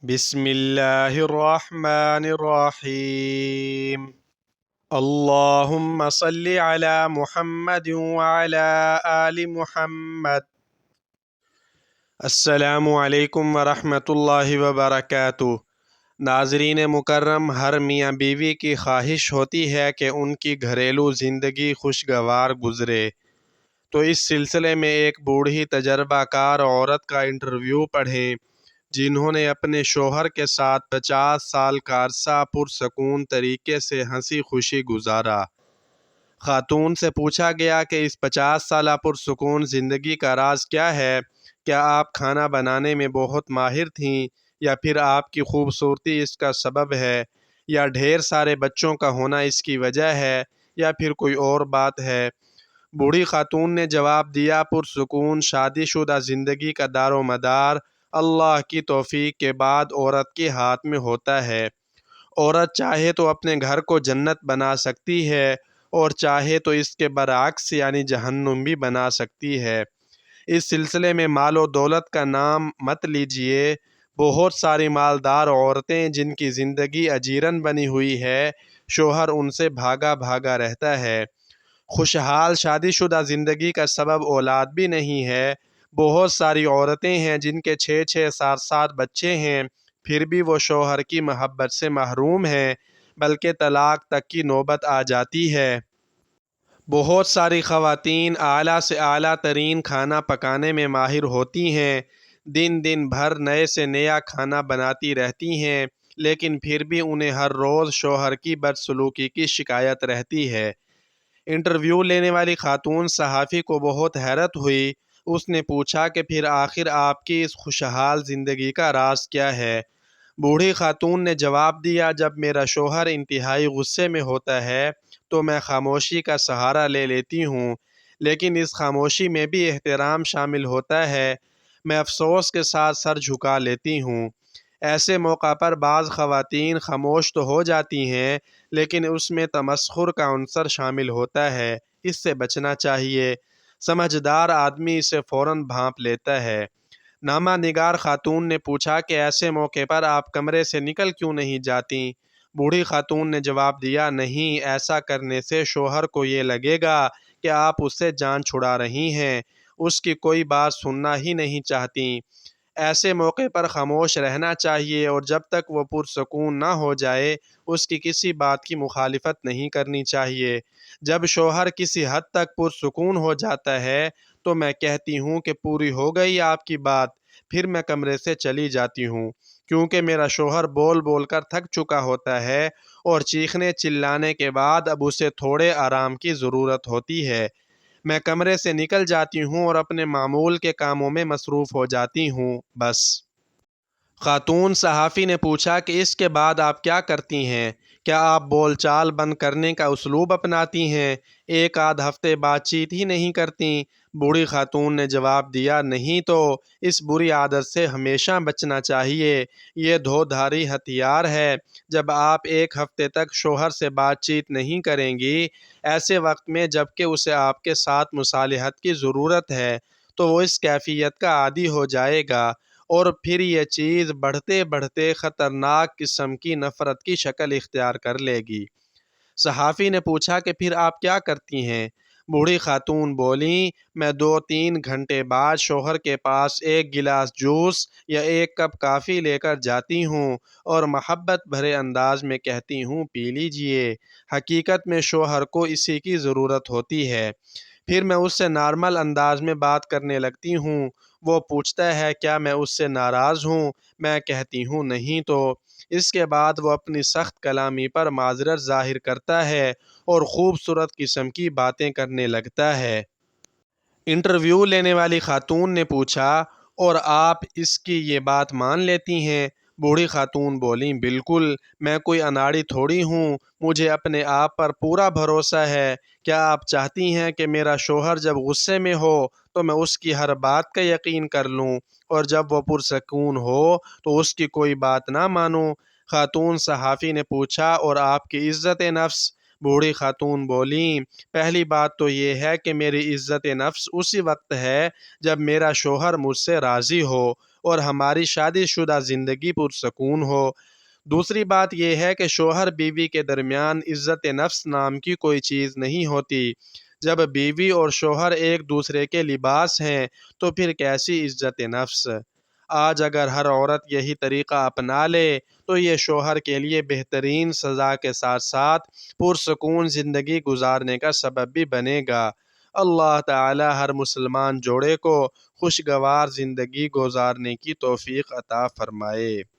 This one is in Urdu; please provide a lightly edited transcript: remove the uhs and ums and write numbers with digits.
بسم اللہ الرحمن الرحیم اللہم صلی علی محمد وعلی آل محمد۔ السلام علیکم ورحمۃ اللہ وبرکاتہ۔ ناظرین مکرم، ہر میاں بیوی کی خواہش ہوتی ہے کہ ان کی گھریلو زندگی خوشگوار گزرے، تو اس سلسلے میں ایک بوڑھی تجربہ کار عورت کا انٹرویو پڑھیں جنہوں نے اپنے شوہر کے ساتھ 50 سال کا عرصہ پرسکون طریقے سے ہنسی خوشی گزارا۔ خاتون سے پوچھا گیا کہ اس 50 سالہ پرسکون زندگی کا راز کیا ہے؟ کیا آپ کھانا بنانے میں بہت ماہر تھیں، یا پھر آپ کی خوبصورتی اس کا سبب ہے، یا ڈھیر سارے بچوں کا ہونا اس کی وجہ ہے، یا پھر کوئی اور بات ہے؟ بوڑھی خاتون نے جواب دیا، پرسکون شادی شدہ زندگی کا دار و مدار اللہ کی توفیق کے بعد عورت کے ہاتھ میں ہوتا ہے۔ عورت چاہے تو اپنے گھر کو جنت بنا سکتی ہے، اور چاہے تو اس کے برعکس یعنی جہنم بھی بنا سکتی ہے۔ اس سلسلے میں مال و دولت کا نام مت لیجئے۔ بہت ساری مالدار عورتیں جن کی زندگی اجیرن بنی ہوئی ہے، شوہر ان سے بھاگا بھاگا رہتا ہے۔ خوشحال شادی شدہ زندگی کا سبب اولاد بھی نہیں ہے۔ بہت ساری عورتیں ہیں جن کے 6 7 بچے ہیں، پھر بھی وہ شوہر کی محبت سے محروم ہیں، بلکہ طلاق تک کی نوبت آ جاتی ہے۔ بہت ساری خواتین اعلیٰ سے اعلیٰ ترین کھانا پکانے میں ماہر ہوتی ہیں، دن بھر نئے سے نیا کھانا بناتی رہتی ہیں، لیکن پھر بھی انہیں ہر روز شوہر کی بدسلوکی کی شکایت رہتی ہے۔ انٹرویو لینے والی خاتون صحافی کو بہت حیرت ہوئی۔ اس نے پوچھا کہ پھر آخر آپ کی اس خوشحال زندگی کا راز کیا ہے؟ بوڑھی خاتون نے جواب دیا، جب میرا شوہر انتہائی غصے میں ہوتا ہے تو میں خاموشی کا سہارا لے لیتی ہوں، لیکن اس خاموشی میں بھی احترام شامل ہوتا ہے۔ میں افسوس کے ساتھ سر جھکا لیتی ہوں۔ ایسے موقع پر بعض خواتین خاموش تو ہو جاتی ہیں، لیکن اس میں تمسخر کا عنصر شامل ہوتا ہے۔ اس سے بچنا چاہیے۔ سمجھدار آدمی اسے فوراً بھانپ لیتا ہے۔ نامہ نگار خاتون نے پوچھا کہ ایسے موقع پر آپ کمرے سے نکل کیوں نہیں جاتیں؟ بوڑھی خاتون نے جواب دیا، نہیں، ایسا کرنے سے شوہر کو یہ لگے گا کہ آپ اس سے جان چھڑا رہی ہیں، اس کی کوئی بات سننا ہی نہیں چاہتیں۔ ایسے موقع پر خاموش رہنا چاہیے، اور جب تک وہ پرسکون نہ ہو جائے اس کی کسی بات کی مخالفت نہیں کرنی چاہیے۔ جب شوہر کسی حد تک پرسکون ہو جاتا ہے تو میں کہتی ہوں کہ پوری ہو گئی آپ کی بات، پھر میں کمرے سے چلی جاتی ہوں، کیونکہ میرا شوہر بول بول کر تھک چکا ہوتا ہے، اور چیخنے چلانے کے بعد اب اسے تھوڑے آرام کی ضرورت ہوتی ہے۔ میں کمرے سے نکل جاتی ہوں اور اپنے معمول کے کاموں میں مصروف ہو جاتی ہوں، بس۔ خاتون صحافی نے پوچھا کہ اس کے بعد آپ کیا کرتی ہیں؟ کیا آپ بول چال بند کرنے کا اسلوب اپناتی ہیں؟ ایک آدھ ہفتے بات چیت ہی نہیں کرتیں؟ بوڑھی خاتون نے جواب دیا، نہیں تو اس بری عادت سے ہمیشہ بچنا چاہیے۔ یہ دھوکھدھاری ہتھیار ہے۔ جب آپ ایک ہفتے تک شوہر سے بات چیت نہیں کریں گی، ایسے وقت میں جب کہ اسے آپ کے ساتھ مصالحت کی ضرورت ہے، تو وہ اس کیفیت کا عادی ہو جائے گا، اور پھر یہ چیز بڑھتے بڑھتے خطرناک قسم کی نفرت کی شکل اختیار کر لے گی۔ صحافی نے پوچھا کہ پھر آپ کیا کرتی ہیں؟ بوڑھی خاتون بولیں، میں 2 3 گھنٹے بعد شوہر کے پاس ایک گلاس جوس یا ایک کپ کافی لے کر جاتی ہوں، اور محبت بھرے انداز میں کہتی ہوں، پی لیجئے۔ حقیقت میں شوہر کو اسی کی ضرورت ہوتی ہے۔ پھر میں اس سے نارمل انداز میں بات کرنے لگتی ہوں۔ وہ پوچھتا ہے، کیا میں اس سے ناراض ہوں؟ میں کہتی ہوں، نہیں تو۔ اس کے بعد وہ اپنی سخت کلامی پر معذرت ظاہر کرتا ہے اور خوبصورت قسم کی باتیں کرنے لگتا ہے۔ انٹرویو لینے والی خاتون نے پوچھا، اور آپ اس کی یہ بات مان لیتی ہیں؟ بوڑھی خاتون بولیں، بالکل، میں کوئی اناڑی تھوڑی ہوں، مجھے اپنے آپ پر پورا بھروسہ ہے۔ کیا آپ چاہتی ہیں کہ میرا شوہر جب غصے میں ہو تو میں اس کی ہر بات کا یقین کر لوں، اور جب وہ پرسکون ہو تو اس کی کوئی بات نہ مانوں؟ خاتون صحافی نے پوچھا، اور آپ کی عزت نفس؟ بوڑھی خاتون بولیں، پہلی بات تو یہ ہے کہ میری عزت نفس اسی وقت ہے جب میرا شوہر مجھ سے راضی ہو اور ہماری شادی شدہ زندگی پرسکون ہو۔ دوسری بات یہ ہے کہ شوہر بیوی کے درمیان عزت نفس نام کی کوئی چیز نہیں ہوتی۔ جب بیوی اور شوہر ایک دوسرے کے لباس ہیں تو پھر کیسی عزت نفس؟ آج اگر ہر عورت یہی طریقہ اپنا لے تو یہ شوہر کے لیے بہترین سزا کے ساتھ ساتھ پرسکون زندگی گزارنے کا سبب بھی بنے گا۔ اللہ تعالی ہر مسلمان جوڑے کو خوشگوار زندگی گزارنے کی توفیق عطا فرمائے۔